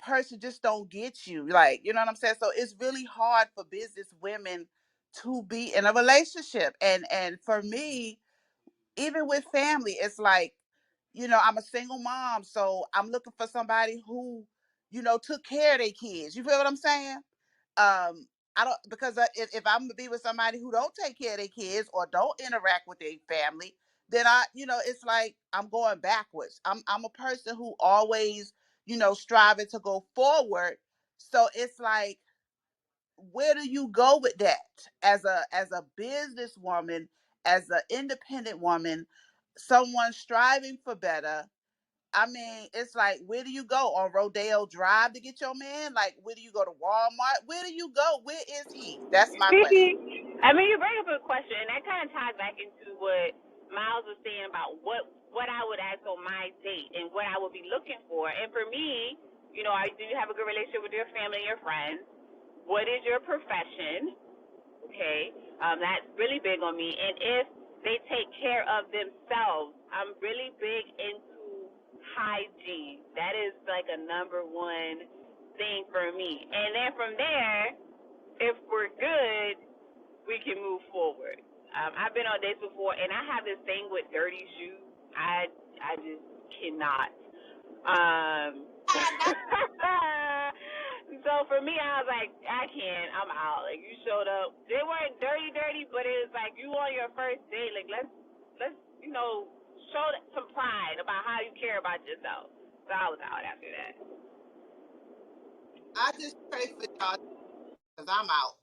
person just don't get you. Like, you know what I'm saying? So it's really hard for business women to be in a relationship. And for me, even with family, it's like, I'm a single mom, so I'm looking for somebody who, took care of their kids. You feel what I'm saying? I don't, because if I'm gonna be with somebody who don't take care of their kids or don't interact with their family, then it's like I'm going backwards. I'm a person who always, striving to go forward. So it's like, where do you go with that as a businesswoman, as an independent woman, someone striving for better? I mean, it's like, where do you go on Rodeo Drive to get your man? Like, where do you go to Walmart? Where do you go? Where is he? That's my question. I mean, you bring up a question, and that kind of ties back into what Miles was saying about what I would ask on my date and what I would be looking for. And for me, do you have a good relationship with your family and your friends? What is your profession? Okay, that's really big on me. And if they take care of themselves, I'm really big into hygiene. That is like a number one thing for me. And then from there, if we're good, we can move forward. I've been on dates before, and I have this thing with dirty shoes. I just cannot. So for me, I was like, I can't. I'm out. Like, you showed up. They weren't dirty, but it was like you on your first date. Like, let's show some pride about how you care about yourself. So I was out after that. I just pray for y'all because I'm out.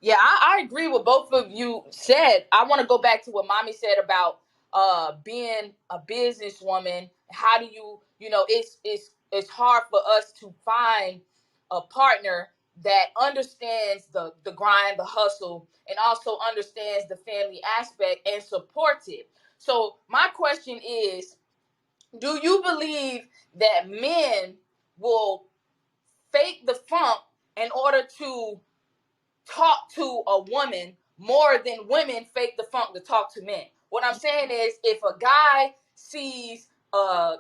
Yeah, I agree with both of you said. I want to go back to what Mommy said about being a businesswoman. How do it's hard for us to find a partner that understands the grind, the hustle, and also understands the family aspect and supports it. So my question is, do you believe that men will fake the funk in order to talk to a woman more than women fake the funk to talk to men? What I'm saying is, if a guy sees a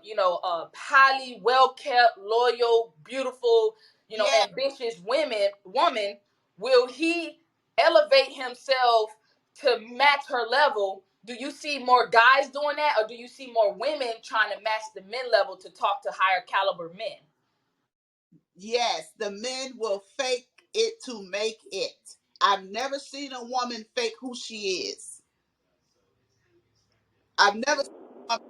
highly well kept, loyal, beautiful, Yeah, ambitious woman, will he elevate himself to match her level? Do you see more guys doing that, or do you see more women trying to match the men level to talk to higher caliber men? yes, the men will fake it to make it. I've never seen a woman fake who she is. I've never seen a woman,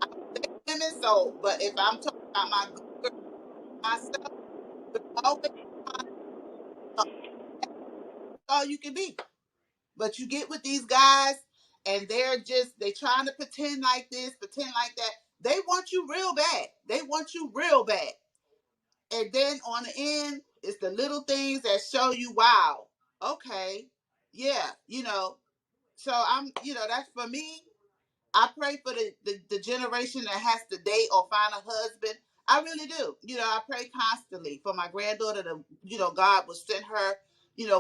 I don't date women, so, but if I'm talking about my good girl myself, but always find out that's all you can be. But you get with these guys and they trying to pretend like this, pretend like that. They want you real bad. They want you real bad. And then on the end, it's the little things that show you, wow, okay, yeah, So that's for me. I pray for the generation that has to date or find a husband. I really do. I pray constantly for my granddaughter to, God will send her,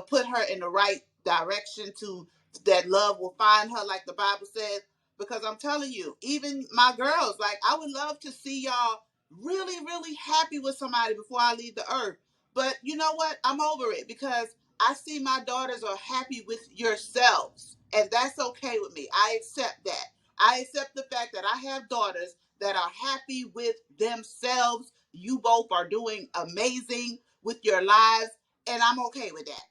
put her in the right direction to that love will find her, like the Bible says. Because I'm telling you, even my girls, like, I would love to see y'all really, really happy with somebody before I leave the earth. But you know what? I'm over it because I see my daughters are happy with yourselves. And that's okay with me. I accept that. I accept the fact that I have daughters that are happy with themselves. You both are doing amazing with your lives, and I'm okay with that.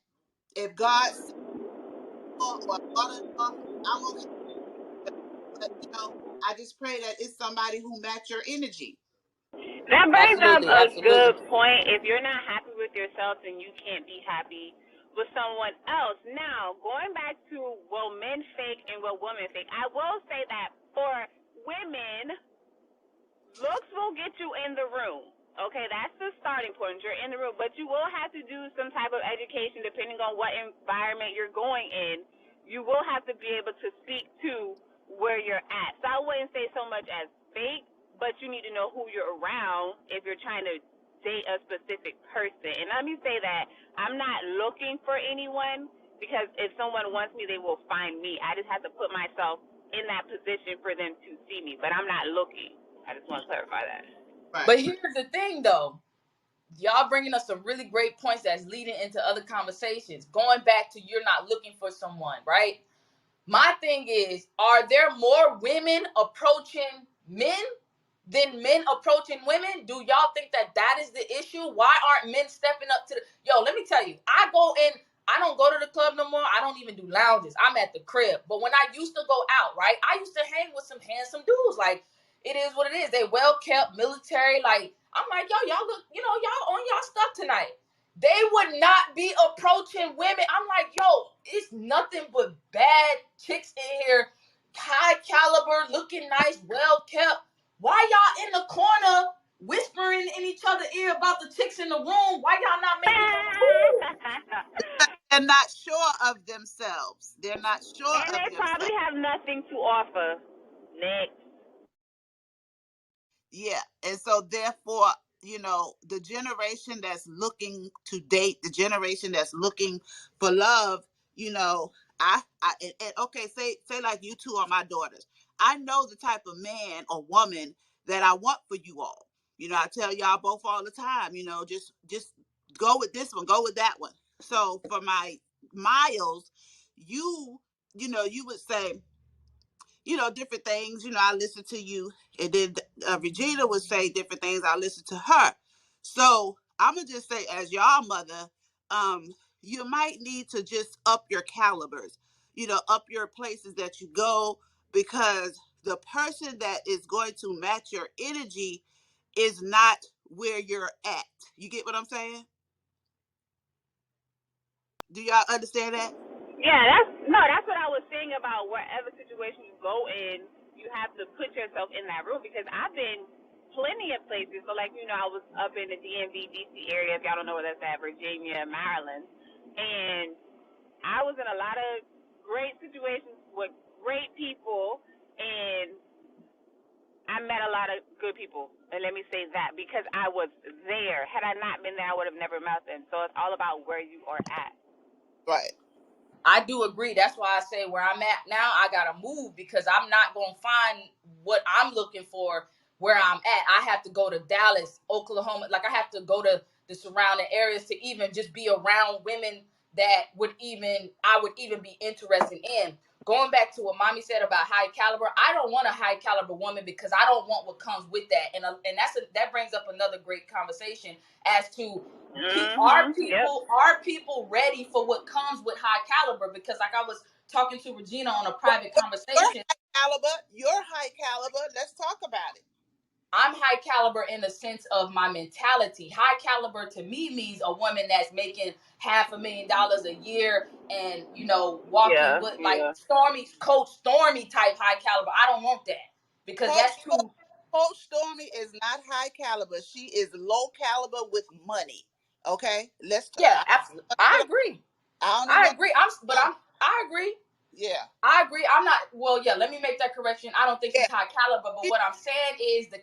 If God sends or daughter, I'm okay. But I just pray that it's somebody who match your energy. That brings up Absolutely, a absolutely. good point. If you're not happy with yourself, then you can't be happy with someone else. Now, going back to will men fake and will women fake, I will say that for women, looks will get you in the room. Okay, that's the starting point. You're in the room, but you will have to do some type of education depending on what environment you're going in. You will have to be able to speak to where you're at. So I wouldn't say so much as fake, but you need to know who you're around if you're trying to date a specific person. And let me say that I'm not looking for anyone because if someone wants me, they will find me. I just have to put myself in that position for them to see me, but I'm not looking. I just want to clarify that. Right. But here's the thing, though. Y'all bringing us some really great points that's leading into other conversations. Going back to you're not looking for someone, right? My thing is, are there more women approaching men than men approaching women? Do y'all think that that is the issue? Why aren't men stepping up to the... Yo, let me tell you, I don't go to the club no more. I don't even do lounges. I'm at the crib. But when I used to go out, right, I used to hang with some handsome dudes. Like, it is what it is. They well kept, military. Like, I'm like, yo, y'all look, y'all on y'all stuff tonight. They would not be approaching women. I'm like, yo, it's nothing but bad chicks in here, high caliber, looking nice, well kept. Why y'all in the corner whispering in each other's ear about the chicks in the room? Why y'all not making them cool? They're not sure of themselves. They're not sure And of they probably themselves. have nothing to offer. Next. Yeah. And so therefore, the generation that's looking to date, the generation that's looking for love, and okay, say like you two are my daughters. I know the type of man or woman that I want for you all. I tell y'all both all the time, just go with this one, go with that one. So for my Miles, you would say, different things. I listen to you, and then Regina would say different things. I listen to her. So I'm gonna just say, as y'all mother, you might need to just up your calibers. Up your places that you go, because the person that is going to match your energy is not where you're at. You get what I'm saying? Do y'all understand that? Yeah, that's what I was saying about wherever situation you go in, you have to put yourself in that room, because I've been plenty of places. So like, I was up in the DMV, DC area, if y'all don't know where that's at, Virginia, Maryland. And I was in a lot of great situations with great people, and I met a lot of good people. And let me say that, because I was there. Had I not been there, I would have never met them. So it's all about where you are at. Right. I do agree. That's why I say where I'm at now, I gotta move, because I'm not gonna find what I'm looking for where I'm at. I have to go to Dallas, Oklahoma. Like, I have to go to the surrounding areas to even just be around women that I would even be interested in. Going back to what Mommy said about high caliber, I don't want a high caliber woman, because I don't want what comes with that. And that brings up another great conversation as to Yep. are people ready for what comes with high caliber? Because like I was talking to Regina on a private conversation, You're high caliber. Let's talk about it. I'm high caliber in the sense of my mentality. High caliber to me means a woman that's making $500,000 a year and, walking with like Coach Stormy type high caliber. I don't want that, because Coach, that's too... Coach Stormy is not high caliber. She is low caliber with money. Okay, Yeah, absolutely. I agree. I agree. Yeah. I agree. I'm not... Well, yeah. Let me make that correction. I don't think Yeah. she's high caliber, but what I'm saying is the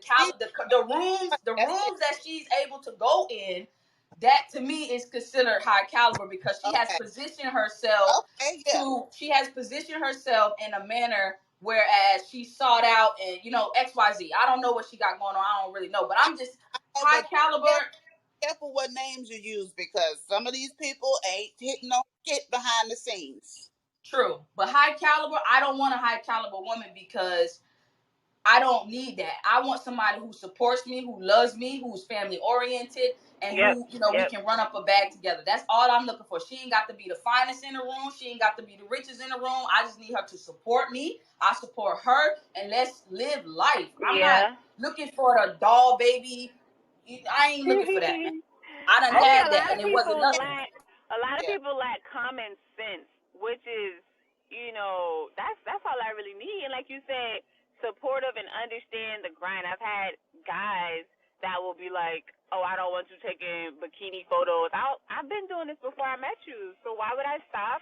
rooms that she's able to go in, that to me is considered high caliber, because she has positioned herself she has positioned herself in a manner whereas she sought out and XYZ. I don't know what she got going on. I don't really know, but I'm just high caliber. Careful what names you use, because some of these people ain't hitting no shit behind the scenes. True, but high caliber, I don't want a high caliber woman, because I don't need that. I want somebody who supports me, who loves me, who's family oriented, and who, we can run up a bag together. That's all I'm looking for. She ain't got to be the finest in the room. She ain't got to be the richest in the room. I just need her to support me. I support her, and let's live life. I'm not looking for the doll baby. I ain't looking for that, man. I done had that, and it wasn't nothing. A lot of people lack common sense, which is, that's all I really need. And like you said, supportive and understand the grind. I've had guys that will be like, "Oh, I don't want you taking bikini photos." I've been doing this before I met you, so why would I stop?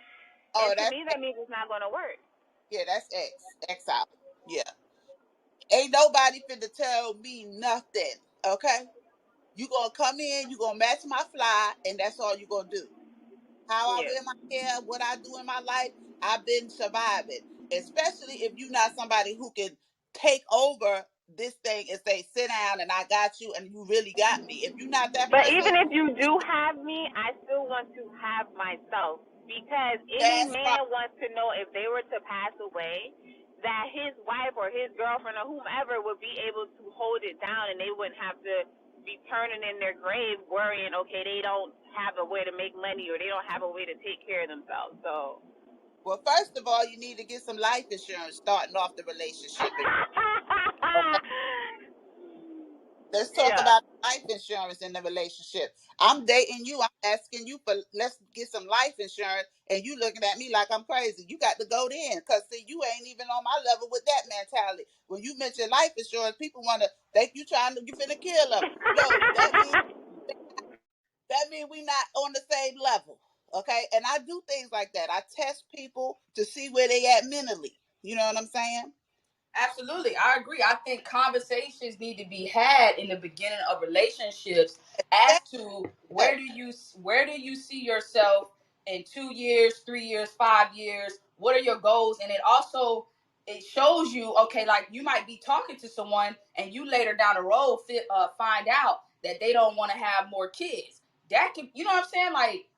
And to me, that means it's not going to work. Yeah, that's X out. Yeah, ain't nobody finna tell me nothing. Okay, you gonna come in, you gonna match my fly, and that's all you gonna do. How I wear my hair, what I do in my life, I've been surviving. Especially if you're not somebody who can take over this thing and say, sit down and I got you and you really got me. If you're not that But person, even if you do have me, I still want to have myself, because any that's right. man wants to know if they were to pass away, that his wife or his girlfriend or whomever would be able to hold it down, and they wouldn't have to be turning in their grave worrying, okay, they don't have a way to make money or they don't have a way to take care of themselves. So Well, first of all, you need to get some life insurance starting off the relationship. Okay. Let's talk yeah. about life insurance in the relationship. I'm dating you. I'm asking you for, let's get some life insurance, and you looking at me like I'm crazy. You got to go then, cause see, you ain't even on my level with that mentality. When you mention life insurance, people want to think you trying to you finna kill them. No, that means we not on the same level. Okay, and I do things like that. I test people to see where they at mentally. You know what I'm saying? Absolutely, I agree. I think conversations need to be had in the beginning of relationships as to Yes. where do you see yourself in 2 years, 3 years, 5 years? What are your goals? And it also it shows you, okay, like you might be talking to someone and you later down the road find out that they don't want to have more kids. That could, you know what I'm saying? Like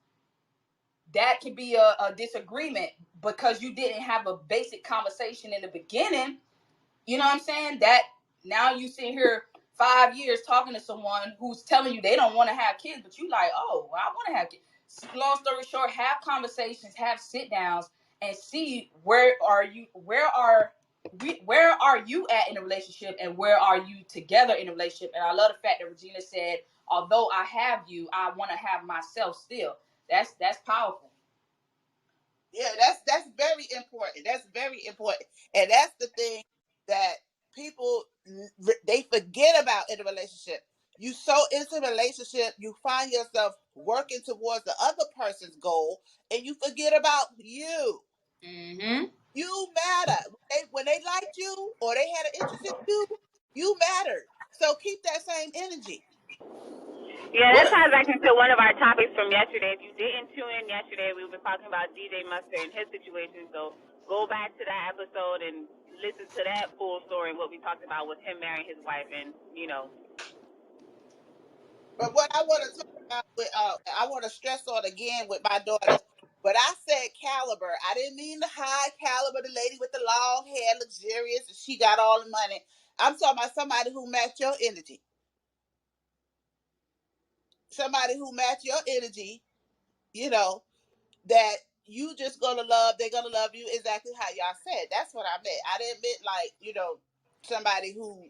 that could be a disagreement because you didn't have a basic conversation in the beginning. You know what I'm saying? That now you sit here 5 years talking to someone who's telling you they don't want to have kids, but you like, oh, well, I want to have kids. Long story short, have conversations, have sit downs, and see where are you at in a relationship, and where are you together in a relationship. And I love the fact that Regina said, although I have you, I want to have myself still. That's powerful. Yeah, that's very important. That's very important, and that's the thing that people they forget about in a relationship. You so into a relationship, you find yourself working towards the other person's goal, and you forget about you. Mm-hmm. You matter. When they liked you or they had an interest in you, you mattered. So keep that same energy. Yeah, What? that ties back into one of our topics from yesterday. If you didn't tune in yesterday, we were talking about DJ Mustard and his situation. So go back to that episode and listen to that full story, what we talked about with him marrying his wife, and But what I want to talk about with, I want to stress on again with my daughters. But I said caliber. I didn't mean the high caliber, the lady with the long hair, luxurious, and she got all the money. I'm talking about somebody who match your energy. Somebody who match your energy, you know, that you just gonna love, they're gonna love you exactly how y'all said. That's what I meant. I didn't mean like, somebody who,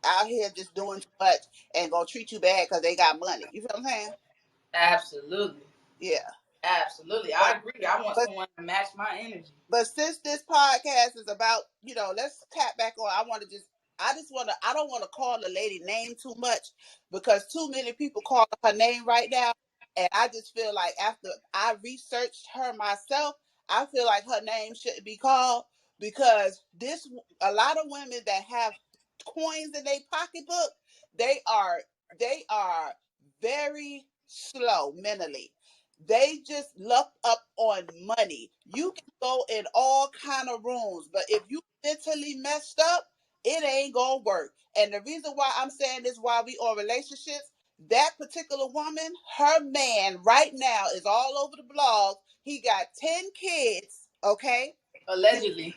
out here just doing too much and gonna treat you bad because they got money. You feel what I'm saying? Absolutely. Yeah. Absolutely. I But agree. I want but someone to match my energy. but since this podcast is about, let's tap back on. I don't want to call the lady name too much because too many people call her name right now. And I just feel like after I researched her myself, I feel like her name shouldn't be called because a lot of women that have coins in their pocketbook, they are they are very slow mentally. They just luck up on money. You can go in all kind of rooms, but if you mentally messed up, it ain't gonna work. And the reason why I'm saying this while we on relationships, that particular woman, her man right now is all over the blog. He got 10 kids, okay? Allegedly.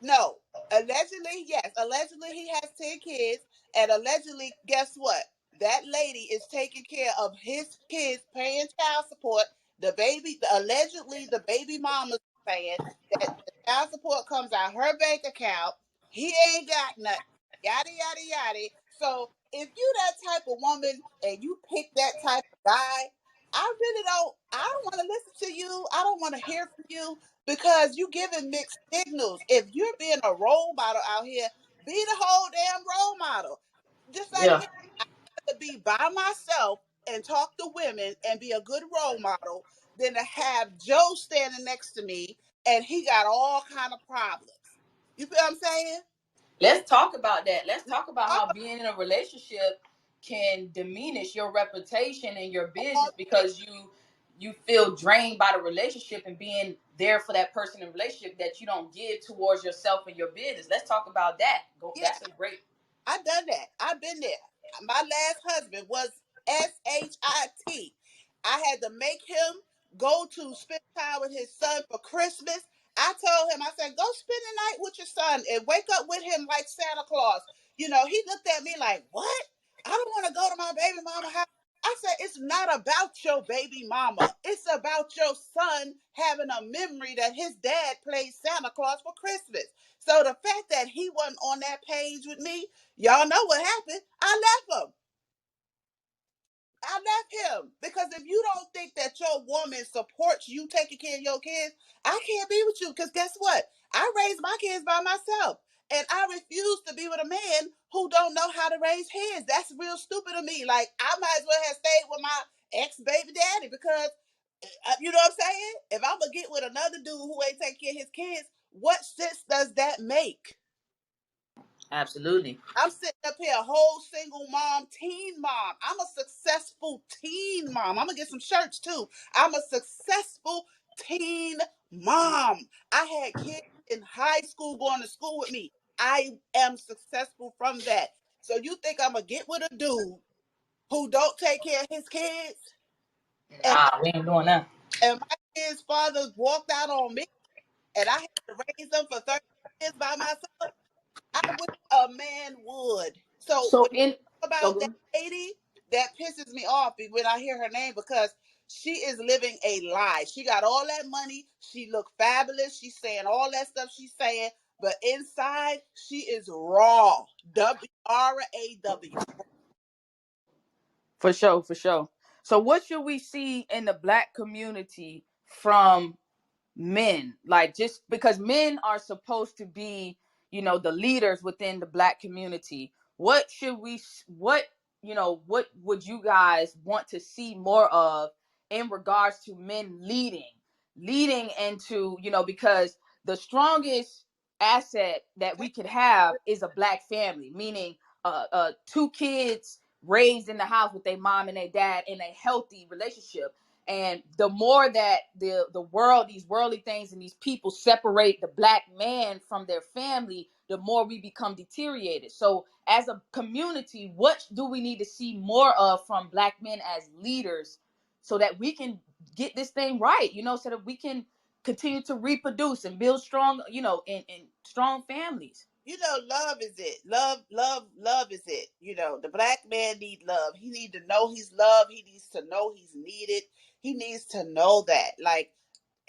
No. Allegedly, yes. Allegedly, he has 10 kids. And allegedly, guess what? That lady is taking care of his kids, paying child support. Allegedly, the baby mama's saying that the child support comes out her bank account. He ain't got nothing. Yada, yada, yada. So if you that type of woman and you pick that type of guy, I don't want to listen to you. I don't want to hear from you because you giving mixed signals. If you're being a role model out here, be the whole damn role model. Just like Yeah. me, I have to be by myself and talk to women and be a good role model than to have Joe standing next to me and he got all kind of problems. You feel what I'm saying? Let's talk about that. Let's talk about how being in a relationship can diminish your reputation and your business because you feel drained by the relationship and being there for that person in relationship that you don't give towards yourself and your business. Let's talk about that. Yeah, That's a great. I done that. I've been there. My last husband was SHIT. I had to make him go to spend time with his son for Christmas. I told him, I said, go spend the night with your son and wake up with him like Santa Claus. You know, he looked at me like, what? I don't want to go to my baby mama house. I said, it's not about your baby mama. It's about your son having a memory that his dad played Santa Claus for Christmas. So the fact that he wasn't on that page with me, y'all know what happened. I left him. I left him because if you don't think that your woman supports you taking care of your kids, I can't be with you. Because guess what? I raised my kids by myself, and I refuse to be with a man who don't know how to raise his. That's real stupid to me. Like I might as well have stayed with my ex baby daddy because you know what I'm saying. If I'm gonna get with another dude who ain't taking care of his kids, what sense does that make? Absolutely. I'm sitting up here, a whole single mom, teen mom. I'm a successful teen mom. I'm gonna get some shirts too. I'm a successful teen mom. I had kids in high school going to school with me. I am successful from that. So you think I'm gonna get with a dude who don't take care of his kids? And Nah, we ain't doing that. my kids' fathers walked out on me, and I had to raise them for 30 years by myself. I wish a man would. So So when in you talk about that so lady, that pisses me off when I hear her name because she is living a lie. She got all that money. She look fabulous. She's saying all that stuff she's saying, but inside she is raw. WRAW. for sure, for sure. So what should we see in the black community from men, like, just because men are supposed to be, the leaders within the black community? What should we, what would you guys want to see more of in regards to men leading into, because the strongest asset that we could have is a black family, meaning two kids raised in the house with their mom and their dad in a healthy relationship. And the more that the world, these worldly things and these people separate the black man from their family, the more we become deteriorated. So as a community, what do we need to see more of from black men as leaders so that we can get this thing right, so that we can continue to reproduce and build strong, in strong families? Love is it. Love is it. The black man need love. He need to know he's loved. He needs to know he's needed. He needs to know that. Like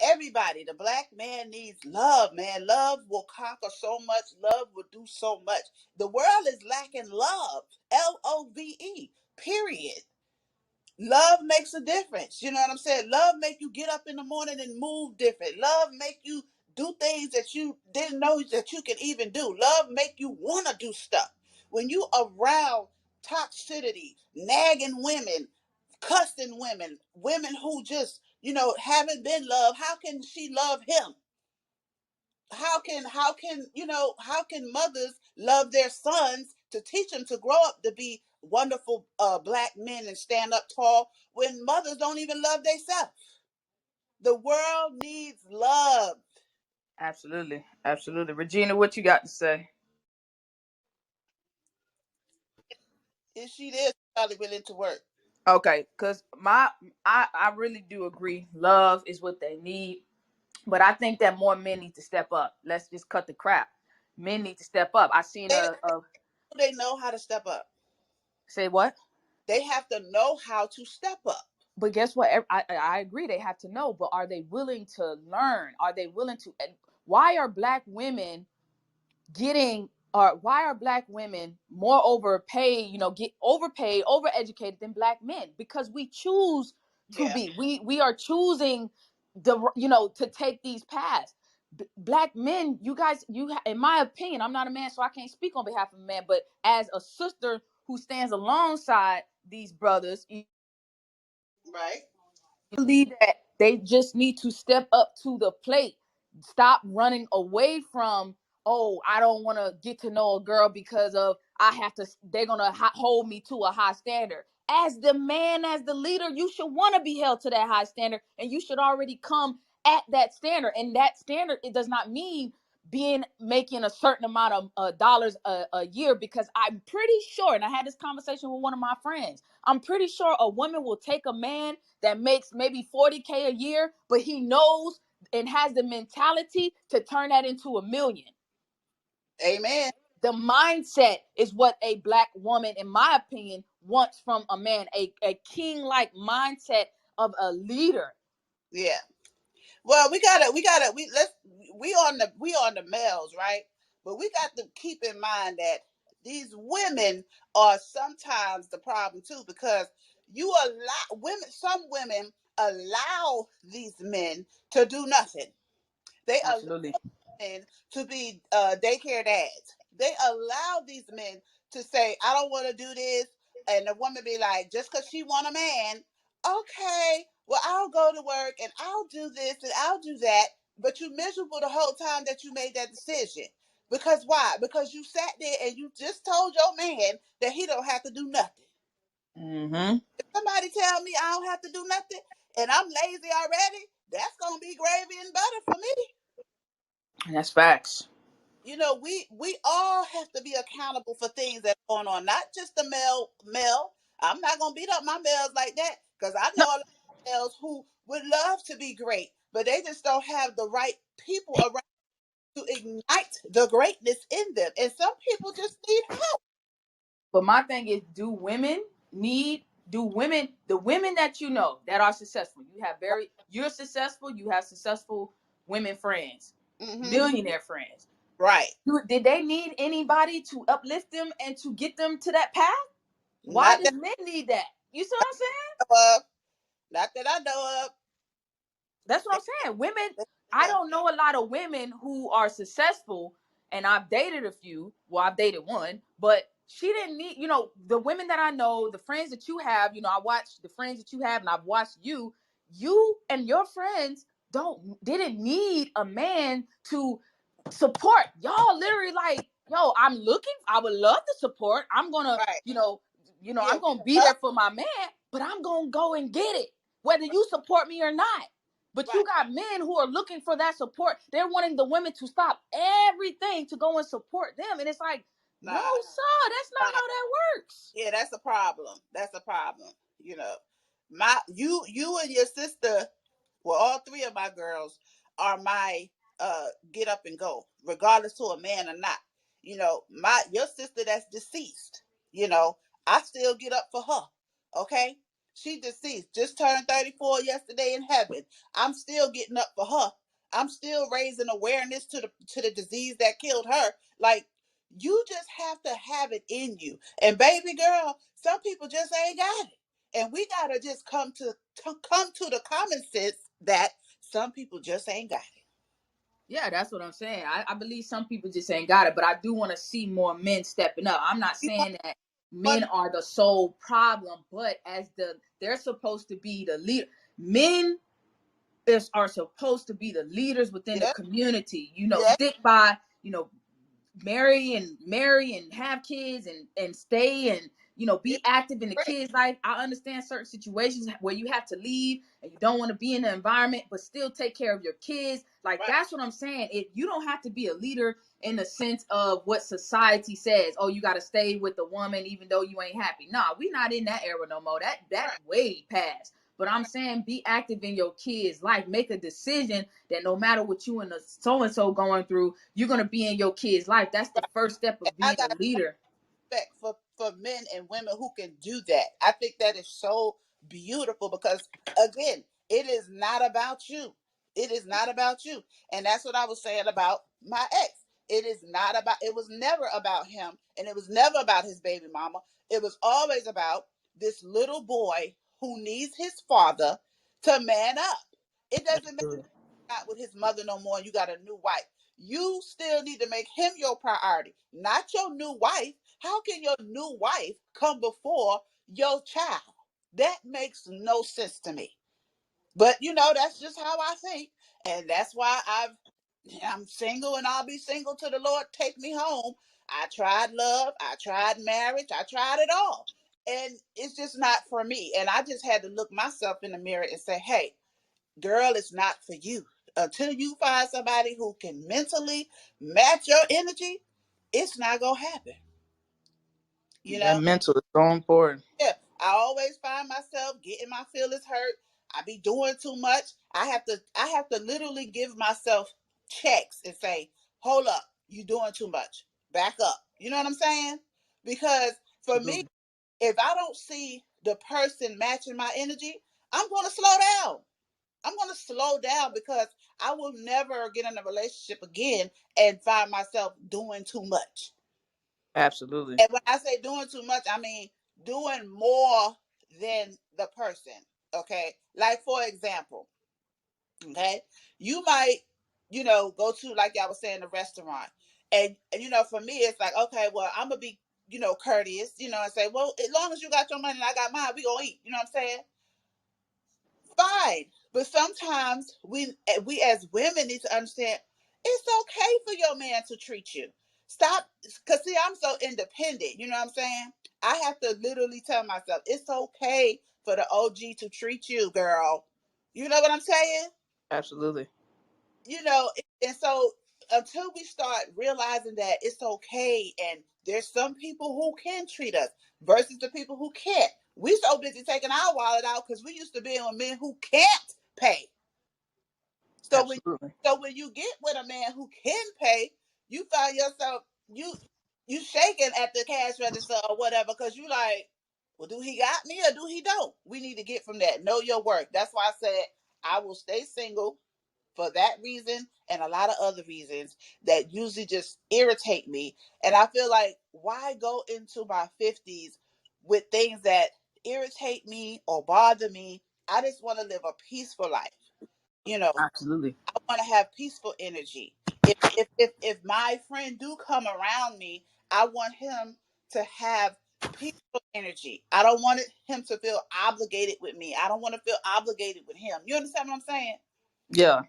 everybody, the black man needs love, man. Love will conquer so much. Love will do so much. The world is lacking love. LOVE. Period. Love makes a difference. You know what I'm saying? Love make you get up in the morning and move different. Love make you do things that you didn't know that you could even do. Love make you want to do stuff. When you around toxicity, nagging women, cussing women, women who just, haven't been loved, how can she love him? How can mothers love their sons to teach them to grow up to be wonderful black men and stand up tall when mothers don't even love themselves? The world needs love. Absolutely, absolutely. Regina, what you got to say? If she is probably willing to work. Okay, because I really do agree. Love is what they need. But I think that more men need to step up. Let's just cut the crap. Men need to step up. I seen they, a they know how to step up. say what? They have to know how to step up. But guess what? I agree. They have to know. But are they willing to learn? Are they willing to? Why are black women getting? Or why are black women more overpaid? Get overpaid, overeducated than black men? Because we choose to Yeah. be. We are choosing to take these paths. Black men, you guys, in my opinion, I'm not a man, so I can't speak on behalf of a man, but as a sister who stands alongside these brothers, Right. believe that they just need to step up to the plate. Stop running away from, oh, I don't want to get to know a girl because of they're going to hold me to a high standard. As the man, as the leader, you should want to be held to that high standard, and you should already come at that standard. And that standard, it does not mean making a certain amount of dollars a year, because I'm pretty sure, and I had this conversation with one of my friends, I'm pretty sure a woman will take a man that makes maybe 40K a year, but he knows and has the mentality to turn that into $1 million. Amen. The mindset is what a Black woman, in my opinion, wants from a man, a king-like mindset of a leader. Yeah. Well, we on the males, right? But we got to keep in mind that these women are sometimes the problem too, because some women allow these men to do nothing. They allow Absolutely. men to be daycare dads. They allow these men to say, I don't want to do this. And the woman be like, just because she want a man, okay, well, I'll go to work and I'll do this and I'll do that. But you miserable the whole time that you made that decision. Because why? Because you sat there and you just told your man that he don't have to do nothing. Mm-hmm. If somebody tell me I don't have to do nothing and I'm lazy already, that's going to be gravy and butter for me. That's facts. You know, we all have to be accountable for things that are going on, not just the male. I'm not gonna beat up my males like that, because I know No, a lot of males who would love to be great, but they just don't have the right people around to ignite the greatness in them. And some people just need help. but my thing is, the women that you know that are successful, you're successful, you have successful women friends, Mm-hmm. millionaire friends. Right. Did they need anybody to uplift them and to get them to that path? Why Not does that men need that? You see what I'm saying? I know of. Not that I know of. That's what They, I'm saying. Women, they I them. don't know a lot of women who are successful, and I've dated a few. Well, I've dated one, but she didn't need, the women that I know, the friends that you have, I watch the friends that you have, and I've watched you. You and your friends didn't need a man to support. Y'all literally like, yo, I would love to support. I'm gonna, Right. Yeah. I'm gonna be there for my man, but I'm gonna go and get it, whether you support me or not. But Right. you got men who are looking for that support. They're wanting the women to stop everything to go and support them. And it's like, no, Nah. sir, that's not Nah. how that works. Yeah, that's a problem. That's a problem. You know, you and your sister, well, all three of my girls are my get up and go, regardless to a man or not. You know, your sister that's deceased. You know, I still get up for her. Okay, she deceased, just turned 34 yesterday in heaven. I'm still getting up for her. I'm still raising awareness to the disease that killed her. Like, you just have to have it in you. And baby girl, some people just ain't got it. And we gotta just come to the common sense that some people just ain't got it. Yeah, that's what I'm saying. I believe some people just ain't got it, but I do want to see more men stepping up. I'm not We want saying that men one, are the sole problem, but they're supposed to be the leader. Men are supposed to be the leaders within the yeah, community. yeah, Stick by, marry and have kids and stay and yeah, be active in the great, kids' life. I understand certain situations where you have to leave and you don't want to be in the environment, but still take care of your kids. Like, right, that's what I'm saying. You don't have to be a leader in the sense of what society says. Oh, you got to stay with the woman even though you ain't happy. Nah, we not in that era no more. That right, way past. But I'm saying, be active in your kids' life. Make a decision that no matter what you and the so and so going through, you're gonna be in your kid's life. That's the right. first step And of I being a got leader. respect for men and women who can do that. I think that is so beautiful, because again, it is not about you. It is not about you. And that's what I was saying about my ex. It was never about him, and it was never about his baby mama. It was always about this little boy who needs his father to man up. It doesn't matter not with his mother no more and you got a new wife. You still need to make him your priority, not your new wife. How can your new wife come before your child? That makes no sense to me. But that's just how I think. And that's why I'm single and I'll be single till the Lord take me home. I tried love, I tried marriage, I tried it all. And it's just not for me. And I just had to look myself in the mirror and say, hey, girl, it's not for you. Until you find somebody who can mentally match your energy, it's not going to happen. You That know? mental is so important. Yeah, I always find myself getting my feelings hurt. I be doing too much. I have to literally give myself checks and say, "Hold up, you doing too much. Back up." You know what I'm saying? Because for me, Absolutely. if I don't see the person matching my energy, I'm going to slow down. I'm going to slow down because I will never get in a relationship again and find myself doing too much. Absolutely. And when I say doing too much, I mean doing more than the person. Okay. Like, for example, okay, you might, go to, like I was saying, a restaurant. And for me, it's like, okay, well, I'm going to be, courteous, and say, well, as long as you got your money and I got mine, we going to eat. You know what I'm saying? Fine. But sometimes we as women need to understand it's okay for your man to treat you. Stop, because see, I'm so independent. You know what I'm saying? I have to literally tell myself it's okay for the OG to treat you, girl. You know what I'm saying? Absolutely. And so until we start realizing that it's okay, and there's some people who can treat us versus the people who can't. We so busy taking our wallet out because we used to be with men who can't pay. So when Absolutely. so when you get with a man who can pay, you find yourself you shaking at the cash register or whatever, because you like, well, do he got me or do he don't? We need to get from that. Know your worth. That's why I said I will stay single for that reason and a lot of other reasons that usually just irritate me. And I feel like, why go into my 50s with things that irritate me or bother me? I just want to live a peaceful life. You know, Absolutely. I want to have peaceful energy. If my friend do come around me, I want him to have peaceful energy. I don't want him to feel obligated with me. I don't want to feel obligated with him. You understand what I'm saying? Yeah. Yeah.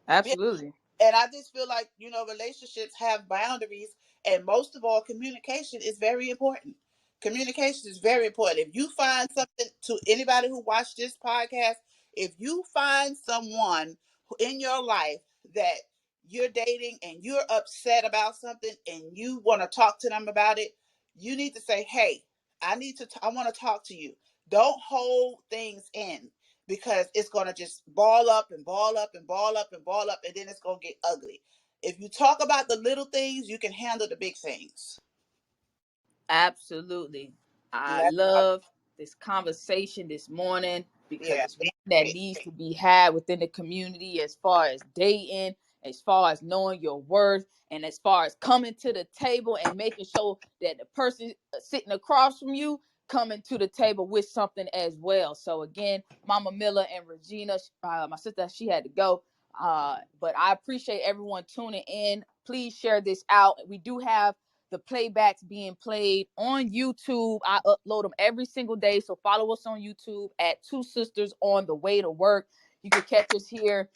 Absolutely. And I just feel like, relationships have boundaries. And most of all, communication is very important. Communication is very important. If you find something, to anybody who watched this podcast, if you find someone in your life that you're dating and you're upset about something and you want to talk to them about it, you need to say, hey, I want to talk to you. Don't hold things in, because it's going to just ball up and ball up and ball up and ball up, and then it's going to get ugly. If you talk about the little things, you can handle the big things. Absolutely. And I that's how, love this conversation this morning because yeah, it's one that yeah, needs to be had within the community, as far as dating, as far as knowing your worth, and as far as coming to the table and making sure that the person sitting across from you coming to the table with something as well. So again, Mama Miller and Regina, my sister, she had to go. But I appreciate everyone tuning in. Please share this out. We do have the playbacks being played on YouTube. I upload them every single day. So follow us on YouTube at Two Sisters on the Way to Work. You can catch us here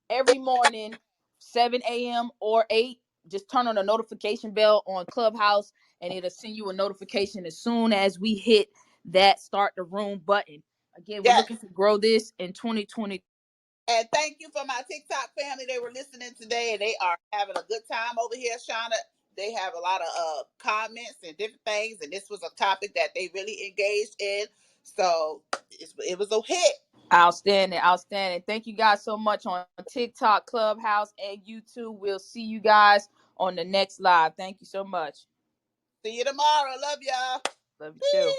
every morning, 7 a.m. or 8. Just turn on the notification bell on Clubhouse and it'll send you a notification as soon as we hit that start the room button. Again, we're yes. looking to grow this in 2020. And thank you for my TikTok family. They were listening today and they are having a good time over here, Shauna. They have a lot of comments and different things, and this was a topic that they really engaged in. So it was a hit. Outstanding, outstanding. Thank you guys so much on TikTok, Clubhouse, and YouTube. We'll see you guys on the next live. Thank you so much. See you tomorrow. Love y'all. Love you too.